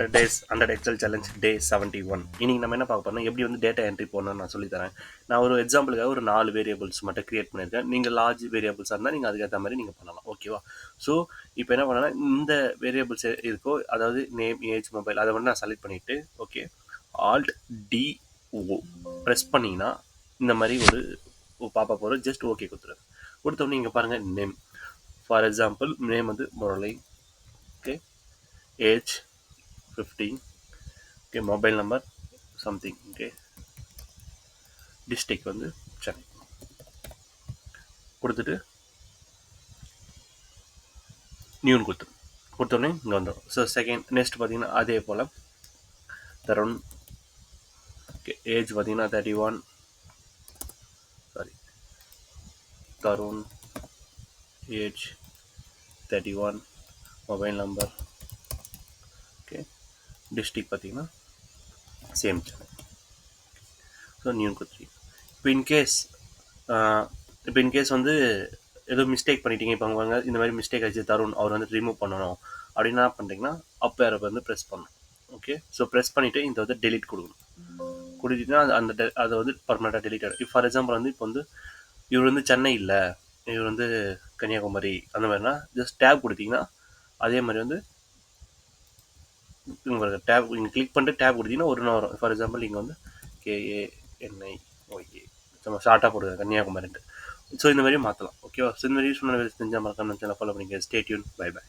100 XL challenge டே 71. இன்னைக்கு நம்ம என்ன பார்க்க போறோம்னா எப்படி வந்து டேட்டா என்ட்ரி போடணும்னு நான் சொல்லித்தரேன். நான் ஒரு எக்ஸாம்பிளுக்காக ஒரு 4 வேரியபிள்ஸ் மட்டும் கிரியேட் பண்ணியிருக்கேன். நீங்கள் லார்ஜ் வேரியபிள்ஸாக இருந்தால் நீங்கள் அதுக்கேற்ற மாதிரி நீங்கள் பண்ணலாம். ஓகேவா? ஸோ இப்போ என்ன பண்ணலாம், இந்த வேரியபிள்ஸ் இருக்கோ, அதாவது நேம், ஏஜ், மொபைல், அதை வந்து நான் செலக்ட் பண்ணிவிட்டு ஓகே ஆல்ட் டி ஓ ப்ரெஸ் பண்ணிங்கன்னா இந்த மாதிரி ஒரு பாப்பா போகிற ஜஸ்ட் ஓகே கொடுத்துருங்க. கொடுத்தோடனே இங்கே பாருங்கள் நேம். ஃபார் எக்ஸாம்பிள் நேம் வந்து Murali. Okay, age 15. Okay, mobile number something. Okay, district வந்து சென்னை கொடுத்துட்டு நியூன்னு கொடுத்தோடனே இங்கே வந்துடும். ஸோ செகண்ட் நெக்ஸ்ட் பார்த்தீங்கன்னா அதே போல் தருண். ஓகே, ஏஜ் பார்த்தீங்கன்னா 31. Sorry, Tarun, age 31, mobile number. Okay, district பார்த்தீங்கன்னா சேம் சென்னை. ஸோ நியூன்னு கொடுத்துருக்கீங்க. இப்போ இன்கேஸ் வந்து ஏதோ மிஸ்டேக் பண்ணிட்டீங்க, இப்போ அவங்க இந்த மாதிரி மிஸ்டேக் ஆச்சு தருண் அவர் வந்து ரிமூவ் பண்ணணும் அப்படின்னா என்ன பண்ணுறீங்கன்னா அப் ஏரோ வந்து ப்ரெஸ் பண்ணணும். ஓகே, ஸோ ப்ரெஸ் பண்ணிவிட்டு இந்த வந்து டெலிட் கொடுக்கணும். கொடுத்தீங்கன்னா அதை வந்து பர்மனெண்ட்டாக டெலிட் ஆகிடும். இப்போ ஃபார் எக்ஸாம்பிள் வந்து இப்போ வந்து இவர் வந்து சென்னை இல்லை, இவர் வந்து கன்னியாகுமரி, அந்த மாதிரினா ஜஸ்ட் டேப் கொடுத்தீங்கன்னா அதே மாதிரி வந்து உங்களுக்கு டேப் நீங்கள் கிளிக் பண்ணிட்டு டேப் கொடுத்தீங்கன்னா ஒரு நாள் வரும். ஃபார் எக்ஸாம்பிள் இங்கே வந்து KANIOA நம்ம ஷார்ட்டாக போடுங்க கன்னியாகுமரின்ட்டு. ஸோ இந்த மாதிரி மாற்றலாம். ஓகேவா? ஸோ இந்த மாதிரி யூஸ் பண்ண செஞ்சால் மறக்காம சேனல் ஃபாலோ பண்ணிக்க. Stay tune. Bye by.